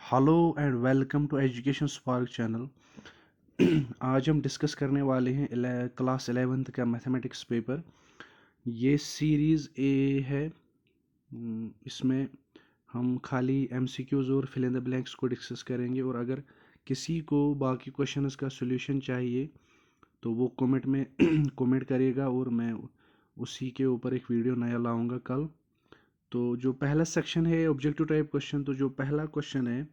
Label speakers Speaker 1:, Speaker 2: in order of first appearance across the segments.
Speaker 1: Hello and welcome to education spark channel. आज हम discuss करने वाले हैं क्लास 11th का मैथमेटिक्स पेपर। ये सीरीज़ ए है। इसमें हम खाली एमसीक्यूज और फिल इन द ब्लैंक्स को डिस्कस करेंगे, और अगर किसी को बाकी क्वेश्चंस का सॉल्यूशन चाहिए तो वो कमेंट में कमेंट करेगा, और मैं उसी के ऊपर एक वीडियो नया लाऊंगा कल। तो जो पहला सेक्शन है ऑब्जेक्टिव टाइप क्वेश्चन, तो जो पहला क्वेश्चन है,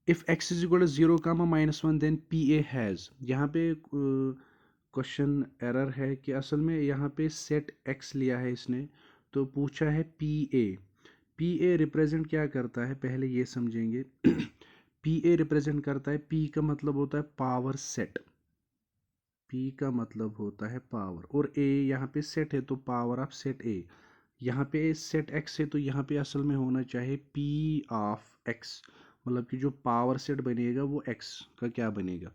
Speaker 1: if x is equal to 0 comma -1 then PA has. यहाँ पे क्वेश्चन एरर है कि असल में यहाँ पे सेट x लिया है इसने, तो पूछा है PA रिप्रेजेंट क्या करता है, पहले ये समझेंगे। PA रिप्रेजेंट करता है, P का मतलब होता है पावर सेट, P का मतलब होता है पावर, और A यहाँ पे सेट है तो पावर ऑफ सेट A। यहाँ पे सेट x है तो यहाँ पे असल में होना चाहिए P ऑफ x, मतलब कि जो पावर सेट बनेगा वो x का क्या बनेगा।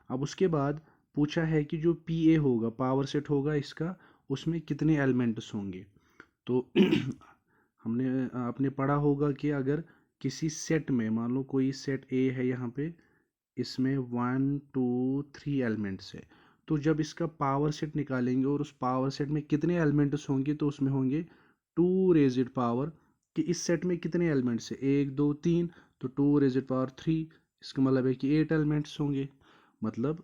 Speaker 1: अब उसके बाद पूछा है कि जो PA होगा, पावर सेट होगा इसका, उसमें कितने एलिमेंट्स होंगे। तो हमने आपने पढ़ा होगा कि अगर किसी सेट में, मान लो कोई सेट A है, यहाँ पे इसमें 1 2 3 एलिमेंट्स है, तो जब इसका पावर सेट निकालेंगे और उस पावर सेट में कितने एलिमेंट्स होंगे, तो उसमें होंगे 2 रेज़ड पावर, कि इस सेट में कितने एलिमेंट्स है, 1 2 3, तो 2 रेज़ड पावर 3, इसका मतलब है कि 8 एलिमेंट्स होंगे। मतलब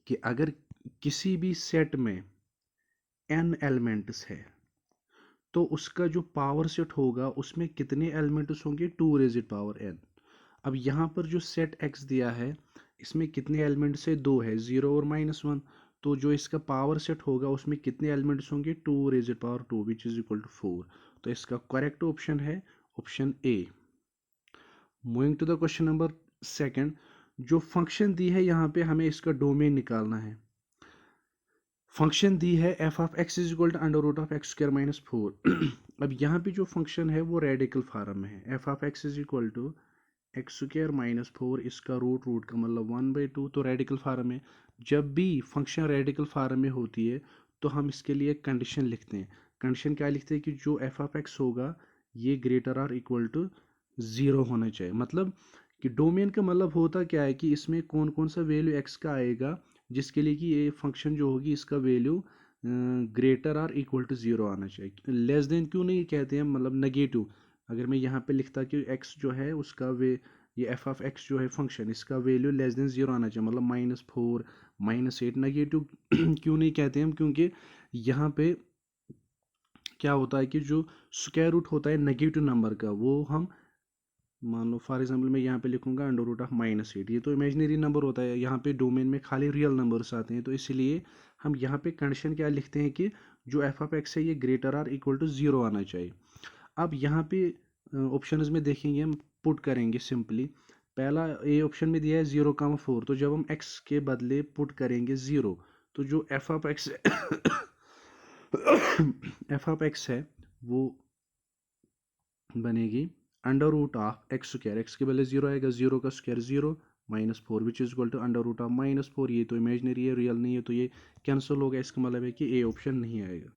Speaker 1: कि अगर किसी भी सेट में n एलिमेंट्स है तो उसका जो पावर सेट होगा उसमें कितने एलिमेंट्स होंगे, 2 रेज़ड पावर n। अब यहाँ पर जो सेट x दिया है इसमें कितने एलिमेंट्स है, 2 है, 0 और -1, तो जो इसका पावर सेट होगा उसमें कितने एलिमेंट्स होंगे, 2 raised power 2 which is equal to 4। तो इसका करेक्ट ऑप्शन है option A. Moving to the question number second, जो फंक्शन दी है यहाँ पे हमें इसका डोमेन निकालना है। फंक्शन दी है F of X is equal to under root of X square minus 4। अब यहाँ पे जो फंक्शन है वो रेडिकल फॉर्म में है, F of X is equal to X square minus 4, इसका रूट का मतलब 1/2, तो रेडिकल फॉर्म में। जब भी फंक्शन रेडिकल फॉर्म में होती है तो हम इसके लिए कंडीशन लिखते हैं। कंडीशन क्या लिखते हैं कि जो एफ ऑफ एक्स होगा ये ग्रेटर और इक्वल टू 0 होना चाहिए। मतलब कि डोमेन का मतलब होता क्या है कि इसमें कौन कौन सा वैल्यू एक्स का आएगा जिसके लिए कि ये फंक्शन जो होगी इसका वैल्यू ग्रेटर और इक्वल टू 0 आना चाहिए। लेस देन क्यों नहीं कहते हैं, मतलब नेगेटिव। अगर मैं यहाँ पे लिखता कि x जो है उसका वे, ये एफ ऑफ एक्स जो है फंक्शन, इसका वैल्यू लेस देन 0 आना चाहिए, मतलब -4 -8, नेगेटिव क्यों नहीं कहते हम, क्योंकि यहाँ पे क्या होता है कि जो स्क्वायर रूट होता है नेगेटिव नंबर का, वो हम मान लो फॉर एग्जांपल मैं यहाँ पे लिखूंगा अंडर रूट ऑफ -8, ये तो इमेजिनरी नंबर होता है, यहाँ पे डोमेन में खाली रियल नंबर्स आते हैं, तो इसलिए हम यहाँ पे कंडीशन क्या लिखते हैं कि जो एफ ऑफ एक्स है ये ग्रेटर और इक्वल टू 0 आना चाहिए। अब यहाँ पे ऑप्शंस में देखेंगे, हम पुट करेंगे सिंपली। पहला ए ऑप्शन में दिया है 0,4, तो जब हम x के बदले पुट करेंगे 0, तो जो F of X F of X है वो बनेगी under root of X square, X के बदले 0 आएगा, 0 का square 0 -4 which is equal to under root of -4। ये तो इमेजनरी है, रियल नहीं है, तो ये कैंसिल होगा, इसका मतलब है कि ए ऑप्शन नहीं आएगा।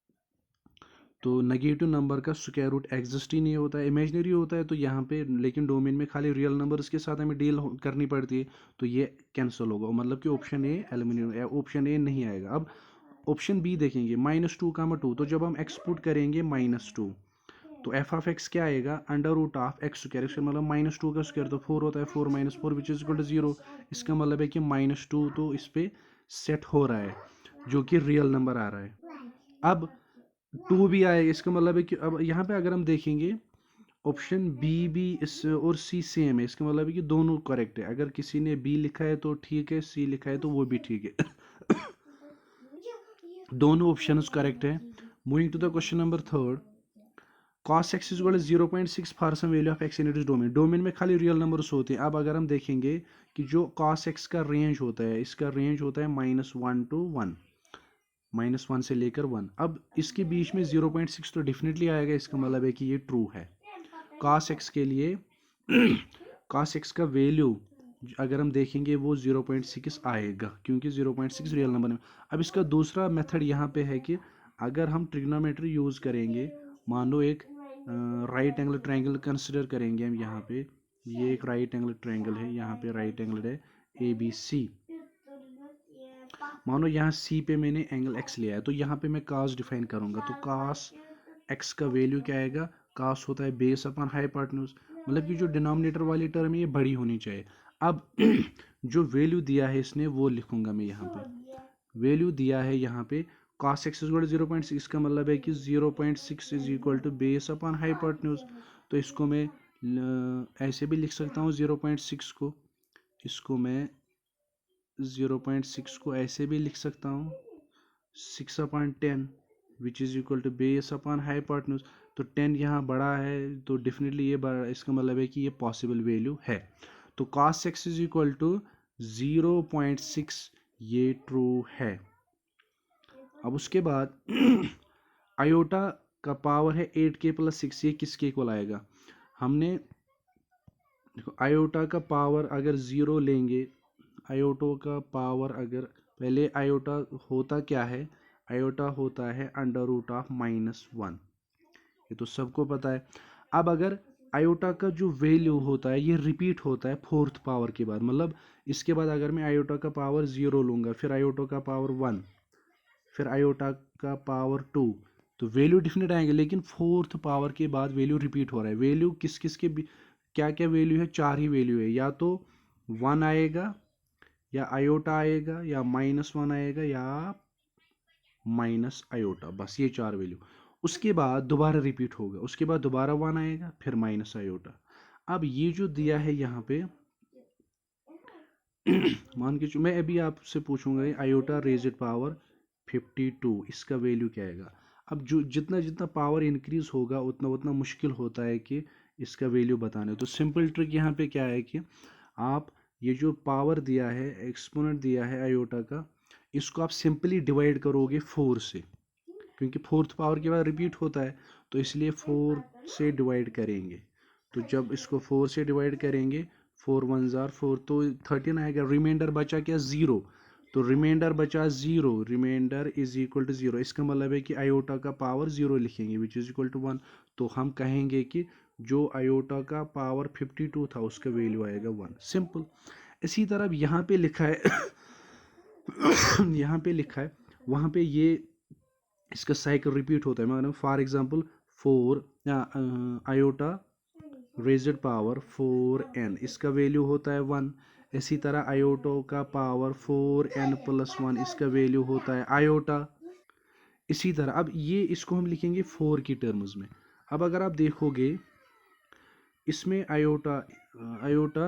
Speaker 1: तो नेगेटिव नंबर का स्क्वायर रूट एग्जिस्ट ही नहीं होता है, इमेजनरी होता है, तो यहाँ पे लेकिन डोमेन में खाली रियल नंबर्स के साथ हमें डील करनी पड़ती है, तो ये कैंसिल होगा, मतलब कि option A eliminate, option A नहीं आएगा। अब ऑप्शन बी देखेंगे, -2,2, तो जब हम एक्सपुट करेंगे -2, तो एफ ऑफ एक्स क्या आएगा, under root of X square, इसका मतलब -2 का स्क्वायर तो 4 होता है, 4 -4 विच इज इक्वल टू 0। इसका मतलब है कि -2 तो इस पे सेट हो रहा है, जो कि रियल नंबर आ रहा है। अब 2 भी आएगा, इसका मतलब है कि अब यहाँ पे अगर हम देखेंगे ऑप्शन बी भी इस और सी सेम है, इसका मतलब है कि दोनों करेक्ट है। अगर किसी ने बी लिखा है तो ठीक है, सी लिखा है तो वो भी ठीक है। दोनों ऑप्शंस करेक्ट है। Moving to the question number third, cos x is equal 0.6 for some value of x in its domain. Domain में खाली रियल नंबर्स होते हैं। अब अगर हम देखेंगे कि जो cos x का रेंज होता है, इसका रेंज होता है -1 to 1, -1 से लेकर 1। अब इसके बीच में 0.6 तो डेफिनेटली आएगा, इसका मतलब है कि ये ट्रू है। cos x के लिए cos x का वैल्यू अगर हम देखेंगे वो 0.6 आएगा, क्योंकि 0.6 रियल नंबर है। अब इसका दूसरा मेथड यहाँ पे है कि अगर हम ट्रिग्नोमेट्री यूज़ करेंगे, मान लो एक राइट एंगल ट्रायंगल कंसिडर करेंगे हम यहाँ पे। ये एक राइट एंगल ट्रायंगल है, यहाँ पे राइट एंगल है ABC। मानो यहाँ C पे मैंने एंगल X लिया है, तो यहाँ पे मैं cos डिफाइन करूँगा। तो cos X का वैल्यू क्या आएगा? cos होता है बेस अपॉन हाइपोटेन्यूज, मतलब कि जो डिनोमिनेटर वाली टर्म है ये बड़ी होनी चाहिए। अब जो वैल्यू दिया है इसने वो लिखूंगा मैं यहाँ पे। वैल्यू दिया है यहाँ पे cos x इज 0.6 का मतलब है कि 0.6 is equal to base upon hypotenuse. तो इसको मैं ऐसे भी लिख सकता हूँ 0.6 को, इसको मैं 0.6 को ऐसे भी लिख सकता हूँ 6/10 which is equal to base upon hypotenuse. तो 10 यहाँ बड़ा है तो डेफिनेटली ये बड़ा, इसका मतलब है कि ये पॉसिबल वैल्यू है। तो cos x is equal to 0.6 ये ट्रू है। अब उसके बाद आयोटा का पावर है 8k + 6, ये किसके इक्वल आएगा? हमने देखो आयोटा का पावर अगर 0 लेंगे, आयोटो का पावर अगर पहले आयोटा होता क्या है? आयोटा होता है √(-1), ये तो सबको पता है। अब अगर आयोटा का जो वैल्यू होता है ये रिपीट होता है फोर्थ पावर के बाद, मतलब इसके बाद अगर मैं आयोटा का पावर 0 लूँगा, फिर आयोटा का पावर 1, फिर आयोटा का पावर 2, तो वैल्यू डिफिनेट आएंगे, लेकिन फोर्थ पावर के बाद वैल्यू रिपीट हो रहा है। वैल्यू किस किस के क्या क्या वैल्यू है? 4 ही वैल्यू है, या तो 1 आएगा, या आयोटा आएगा, या -1 आएगा, या माइनस आयोटा, बस ये 4 वैल्यू। उसके बाद दोबारा रिपीट होगा, उसके बाद दोबारा 1 आएगा, फिर माइनस आयोटा। अब ये जो दिया है यहाँ पे मान के मैं अभी आपसे पूछूंगा आयोटा रेज़ड पावर 52 इसका वैल्यू क्या आएगा? अब जो जितना जितना पावर इंक्रीज होगा उतना उतना मुश्किल होता है कि इसका वैल्यू बताना। तो सिंपल ट्रिक यहाँ पे क्या है कि आप ये जो पावर दिया है, एक्सपोनेंट दिया है आयोटा का, इसको आप सिंपली डिवाइड करोगे 4 से, क्योंकि फोर्थ पावर के बाद रिपीट होता है, तो इसलिए 4 से डिवाइड करेंगे। तो जब इसको 4 से डिवाइड करेंगे, 4 1 जार 4, तो 13 आएगा। रिमाइंडर बचा क्या? 0। तो रिमाइंडर बचा 0, रिमाइंडर इज इक्वल टू 0। इसका मतलब है कि आयोटा का पावर 0 लिखेंगे विच इज इक्वल टू 1। तो हम कहेंगे कि जो आयोटा का पावर 52 था उसका वैल्यू आएगा 1। सिंपल। इसी तरह यहाँ पे लिखा है यहाँ पे लिखा है, वहाँ पे ये इसका साइकिल रिपीट होता है। मतलब for example 4 iota raised power 4n, इसका वैल्यू होता है 1। इसी तरह आयोटो का पावर 4n + 1, इसका वैल्यू होता है आयोटा। इसी तरह अब ये इसको हम लिखेंगे 4 की टर्म्स में। अब अगर आप देखोगे इसमें आयोटा आयोटा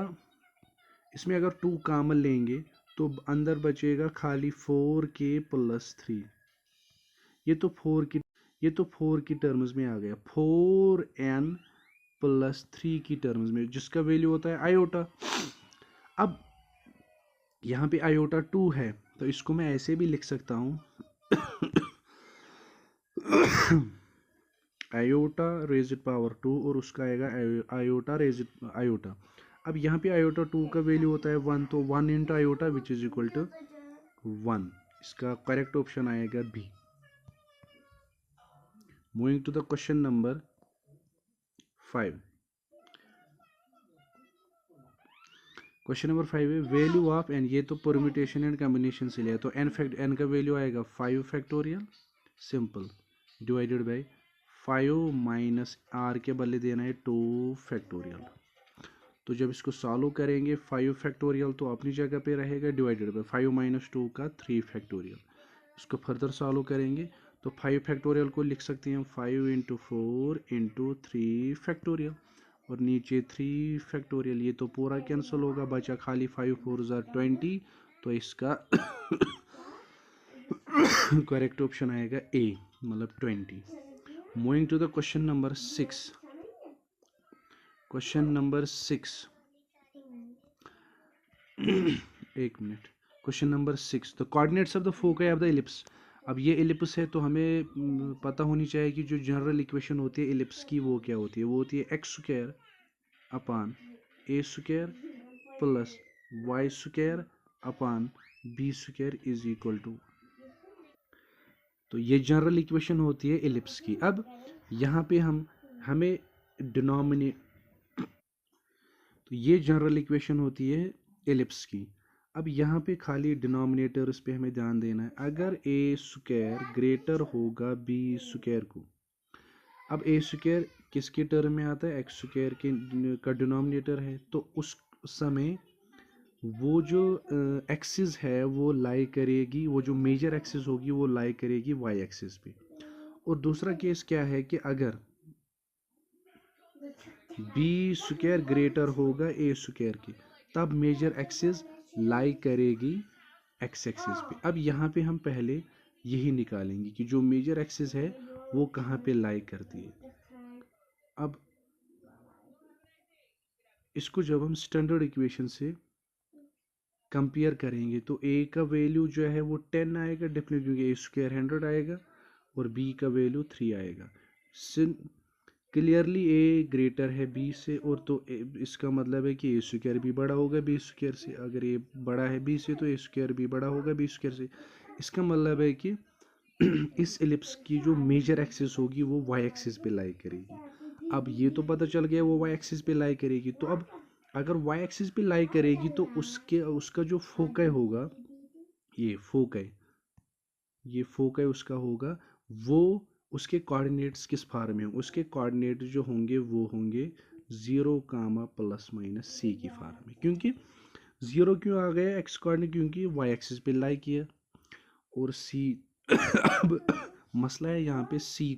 Speaker 1: इसमें अगर 2 कॉमन लेंगे तो अंदर बचेगा खाली 4k + 3। ये तो 4 की टर्म्स में आ गया, 4n + 3 की टर्म्स में, जिसका वैल्यू होता है आयोटा। अब यहाँ पे आयोटा 2 है तो इसको मैं ऐसे भी लिख सकता हूँ आयोटा रेज़ड पावर 2 और उसका आएगा आयोटा रेज़ड आयोटा। अब यहाँ पे आयोटा 2 का वैल्यू होता है 1, तो 1 × iota which is equal to 1। इसका करेक्ट ऑप्शन आएगा B. Moving to the question number 5। Question number 5 है वैल्यू ऑफ एन, ये तो परम्यूटेशन एंड कॉम्बिनेशन से लिया, तो एन का वैल्यू आएगा 5 factorial simple divided by 5 - r के बदले देना है 2 फैक्टोरियल। तो जब इसको सॉल्व करेंगे 5 फैक्टोरियल तो अपनी जगह पे रहेगा, डिवाइडेड बाय 5 - 2 का 3 फैक्टोरियल। इसको फर्दर सॉल्व करेंगे तो 5 फैक्टोरियल को लिख सकते हैं 5 × 4 × 3 फैक्टोरियल, और नीचे 3 फैक्टोरियल। ये तो पूरा कैंसिल होगा, बचा खाली 5 4 = 20, तो इसका करेक्ट ऑप्शन आएगा ए, मतलब 20। Moving to the question number 6। Question number 6 एक मिनट। Question number 6 the coordinates of the foci of the ellipse. अब ये एलिप्स है तो हमें पता होनी चाहिए कि जो जनरल इक्वेशन होती है एलिप्स की वो क्या होती है। वो होती है x² / a² + y² / b² is equal to, तो ये जनरल इक्वेशन होती है एलिप्स की। अब यहाँ पे हमें डिनोमिनेट, तो ये जनरल इक्वेशन होती है एलिप्स की। अब यहाँ पे खाली डिनोमिनेटर्स पे हमें ध्यान देना है। अगर ए स्क्वायर ग्रेटर होगा बी स्क्वायर को, अब ए स्क्वायर किसके टर्म में आता है, एक्स स्क्वायर के का डिनोमिनेटर है, तो उस समय वो जो एक्सिस है वो लाई करेगी, वो जो मेजर एक्सिस होगी वो लाई करेगी वाई एक्सिस पे। और दूसरा केस क्या है कि अगर बी स्क्वायर ग्रेटर होगा ए स्क्वायर के, तब मेजर एक्सिस लाई करेगी एक्स एक्सिस पे। अब यहाँ पे हम पहले यही निकालेंगे कि जो मेजर एक्सिस है वो कहाँ पे लाई करती है। अब इसको जब हम स्टैंडर्ड इक्वेशन से कंपेयर करेंगे तो ए का वैल्यू जो है वो 10 आएगा डेफिनेटली, क्योंकि ए स्क्वायर 100 आएगा और बी का वैल्यू 3 आएगा। क्लियरली ए ग्रेटर है बी से, और तो इसका मतलब है कि ए स्क्वायर भी बड़ा होगा बी स्क्वायर से। अगर ए बड़ा है बी से तो ए स्क्वायर भी बड़ा होगा बी स्क्वायर से। इसका मतलब है कि इस एलिप्स की जो मेजर एक्सिस होगी वो वाई एक्सिस पे लाई करेगी। अब ये तो पता चल गया वो वाई एक्सिस पे लाई करेगी, तो अब अगर वाई एक्सिस पे लाई करेगी तो उसका जो फोकस होगा, ये फोकस उसका होगा, वो उसके कोऑर्डिनेट्स किस फॉर्म में होंगे, उसके कोऑर्डिनेट जो होंगे वो होंगे 0, प्लस माइनस सी की फॉर्म में। क्योंकि 0 क्यों आ गया एक्स कोऑर्डिनेट, क्योंकि वाई एक्सिस पे लाई किया। और सी अब मसला है यहाँ पे सी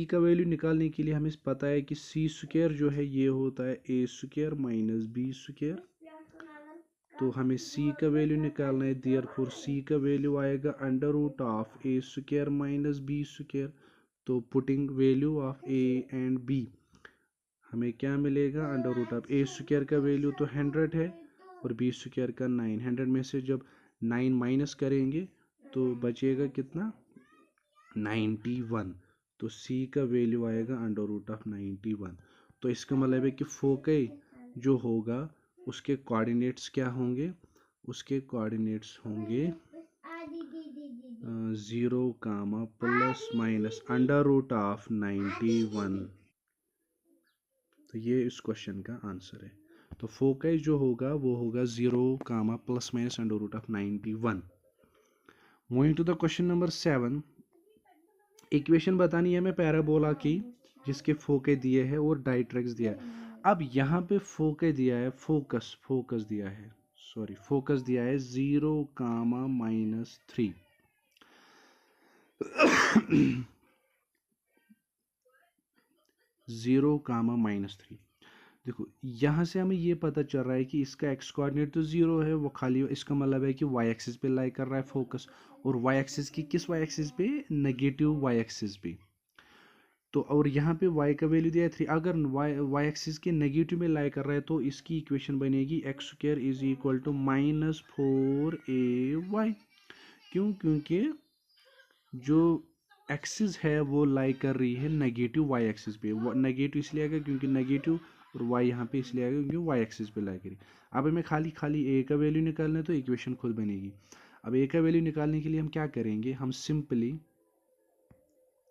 Speaker 1: का वैल्यू निकालने के लिए हमें पता है कि सी स्क्वायर जो है ये होता है ए स्क्वायर माइनस बी स्क्वायर। तो हमें सी का वैल्यू निकालना है, देयरफॉर सी का वैल्यू आएगा under root of A square minus B square. तो putting value of A and B हमें क्या मिलेगा, under root of A square का वैल्यू तो 100 है और बी स्क्वायर का 9। 100 में से जब 9 माइनस करेंगे तो बचेगा कितना, 91। तो सी का वैल्यू आएगा अंडर रूट ऑफ 91। तो इसका मतलब है कि फोकस जो होगा उसके कोऑर्डिनेट्स क्या होंगे, उसके कोऑर्डिनेट्स होंगे 0, plus minus under root of 91। तो ये इस क्वेश्चन का आंसर है। तो फोकस जो होगा वो होगा 0, plus minus under root of 91। Moving to the question number 7। Equation बतानी है हमें पैराबोला की जिसके फोकस दिए हैं और डायट्रेक्स दिया है। अब यहाँ पे फोकस दिया है, फोकस दिया है, फोकस दिया है 0, -3। 0, -3। देखो यहाँ से हमें ये पता चल रहा है कि इसका एक्स कोऑर्डिनेट तो 0 है, वो खाली, इसका मतलब है कि वाई एक्सिस पे लाई कर रहा है फोकस। और वाई एक्सिस की किस वाई एक्सिस पे, नेगेटिव वाई एक्सिस पे। तो और यहाँ पे y का वैल्यू दिया है 3। अगर y एक्सिस के नेगेटिव में लाई कर रहा है तो इसकी इक्वेशन बनेगी X square is equal to -4ay। क्यों, क्योंकि जो एक्सिस है वो लाई कर रही है नेगेटिव y एक्सिस पे। नेगेटिव इसलिए आएगा क्योंकि नेगेटिव, और y यहाँ पे इसलिए आएगा क्योंकि y एक्सिस पे लाई करी। अब हमें खाली a का वैल्यू निकालना है तो इक्वेशन खुद बनेगी। अब a का वैल्यू निकालने के लिए हम क्या करेंगे, हम सिंपली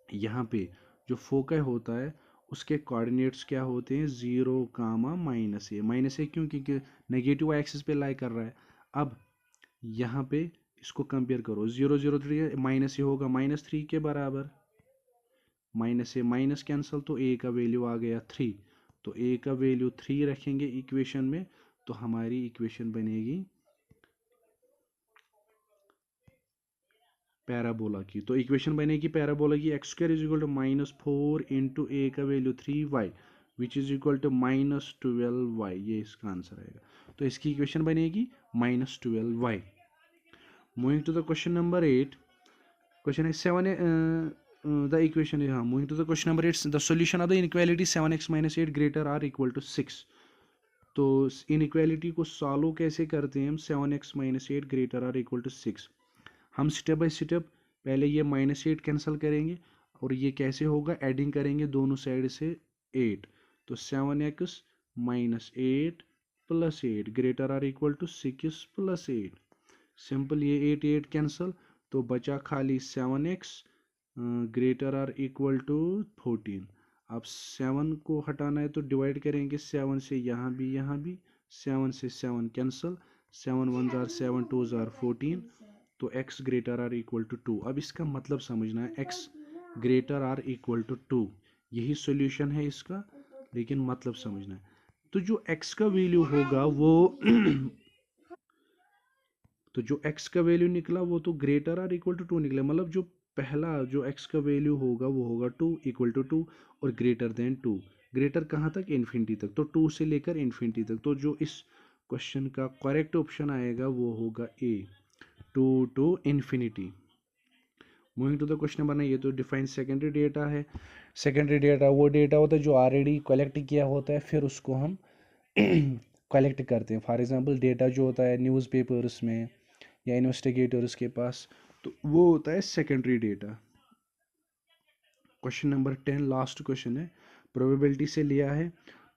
Speaker 1: यहाँ पे जो फोकस होता है उसके कोऑर्डिनेट्स क्या होते हैं, 0, -a क्यों, क्योंकि नेगेटिव एक्सिस पे लाई कर रहा है। अब यहाँ पे इसको कंपेयर करो, 0, 0, 3 माइनस ए होगा -3 के बराबर, माइनस ए माइनस कैंसिल, तो a का वैल्यू आ गया 3। तो a का वैल्यू 3 रखेंगे इक्वेशन में, तो हमारी इक्वेशन बनेगी पैराबोला की। तो इक्वेशन बनेगी पैराबोला की, X square is equal to -4 into A का value 3y which is equal to -12y। ये इसका आंसर आएगा। तो इसकी इक्वेशन बनेगी -12y। Moving to the question number 8। Question है 7 द इक्वेशन है, हाँ, moving to the question number 8, the solution of the inequality 7x - 8 greater or equal to 6। तो इनइक्वालिटी को सॉल्व कैसे करते हैं हम, 7x - 8 greater or equal to 6। हम स्टेप बाय स्टेप पहले ये -8 कैंसिल करेंगे, और ये कैसे होगा, एडिंग करेंगे दोनों साइड से 8। तो 7x - 8 + 8 greater or equal to 6 + 8। Simple, ये 8 8 कैंसिल, तो बचा खाली 7x greater or equal to 14। अब 7 को हटाना है तो डिवाइड करेंगे 7 से, यहाँ भी 7 से 7 कैंसिल, 7 1 जार 7 2 जार 14, तो x greater or equal to 2। अब इसका मतलब समझना है, x greater or equal to 2, यही सॉल्यूशन है इसका, लेकिन मतलब समझना है। तो जो x का वैल्यू होगा वो तो जो x का वैल्यू निकला वो तो ग्रेटर आर इक्वल टू 2 निकला, मतलब जो पहला जो x का वैल्यू होगा वो होगा 2 इक्वल टू 2 और ग्रेटर देन 2। ग्रेटर कहाँ तक? इन्फिनिटी तक, तो 2 से लेकर इन्फिनिटी तक। तो जो इस क्वेश्चन का करेक्ट ऑप्शन आएगा वो होगा A, 2 to infinity. Moving to the question number 9, ये तो डिफाइन सेकेंडरी डेटा है। सेकेंडरी डेटा वो डेटा होता है जो ऑलरेडी कलेक्ट किया होता है, फिर उसको हम कलेक्ट करते हैं। फॉर एग्जांपल डेटा जो होता है न्यूज़पेपर्स में या इन्वेस्टिगेटर्स के पास, तो वो होता है secondary data. Question number 10 last question है, प्रोबेबिलिटी से लिया है।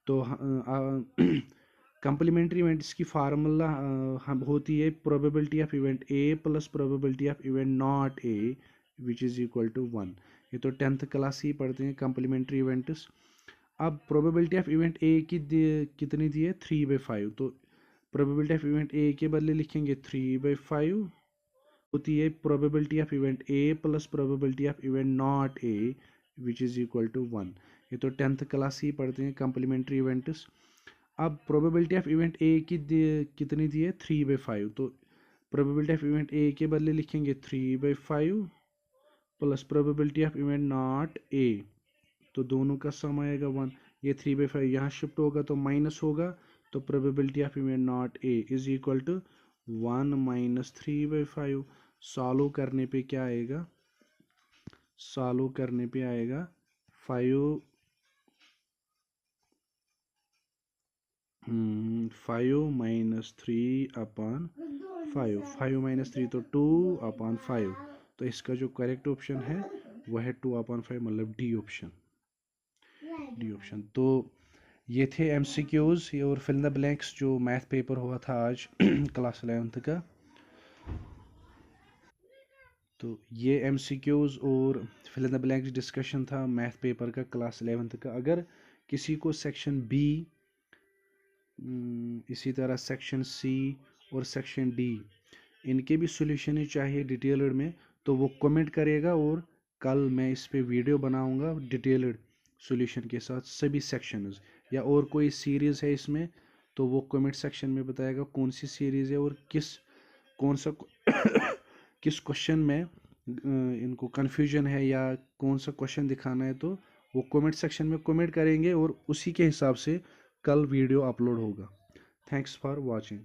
Speaker 1: तो कंप्लीमेंट्री इवेंट्स की फार्मूला हम होती है probability of event A plus probability of event not A which is equal to 1। ये तो 10th क्लास ही पढ़ते हैं कंप्लीमेंट्री इवेंट्स। अब प्रोबेबिलिटी ऑफ इवेंट ए की कितनी दी है? 3/5। तो प्रोबेबिलिटी ऑफ इवेंट ए के बदले लिखेंगे 3/5 होती है probability of event A plus probability of event not A which is equal to 1। ये तो 10th क्लास ही पढ़ते हैं कंप्लीमेंट्री इवेंट्स। अब प्रोबेबिलिटी ऑफ इवेंट ए की कितनी दी है? 3/5। तो प्रोबेबिलिटी ऑफ इवेंट ए के बदले लिखेंगे 3/5 plus probability of event not ए, तो दोनों का सम आएगा 1। ये 3/5 यहाँ शिफ्ट होगा तो माइनस होगा, तो probability of event not A is equal to 1 minus 3/5। Solve करने पे क्या आएगा? सॉल्व करने पे आएगा 5 माइनस 3/5, 5 - 3 तो 2/5। तो इसका जो करेक्ट ऑप्शन है वह है 2/5, मतलब डी ऑप्शन। D option. तो ये थे एमसीक्यूज और फिल द ब्लैंक्स जो मैथ पेपर हुआ था आज क्लास 11th का। तो ये एमसीक्यूज और फिल द ब्लैंक्स डिस्कशन था मैथ पेपर का क्लास 11th का। अगर किसी को सेक्शन बी, इसी तरह सेक्शन सी और सेक्शन डी, इनके भी सॉल्यूशन ही चाहिए डिटेल्ड में, तो वो कमेंट करेगा और कल मैं इस पे वीडियो बनाऊंगा डिटेल्ड सॉल्यूशन के साथ सभी सेक्शंस। या और कोई सीरीज़ है इसमें तो वो कमेंट सेक्शन में बताएगा कौन सी सीरीज़ है और कौन सा किस क्वेश्चन में इनको कन्फ्यूजन है या कौन सा क्वेश्चन दिखाना है, तो वो कमेंट सेक्शन में कमेंट करेंगे और उसी के हिसाब से कल वीडियो अपलोड होगा। Thanks for watching.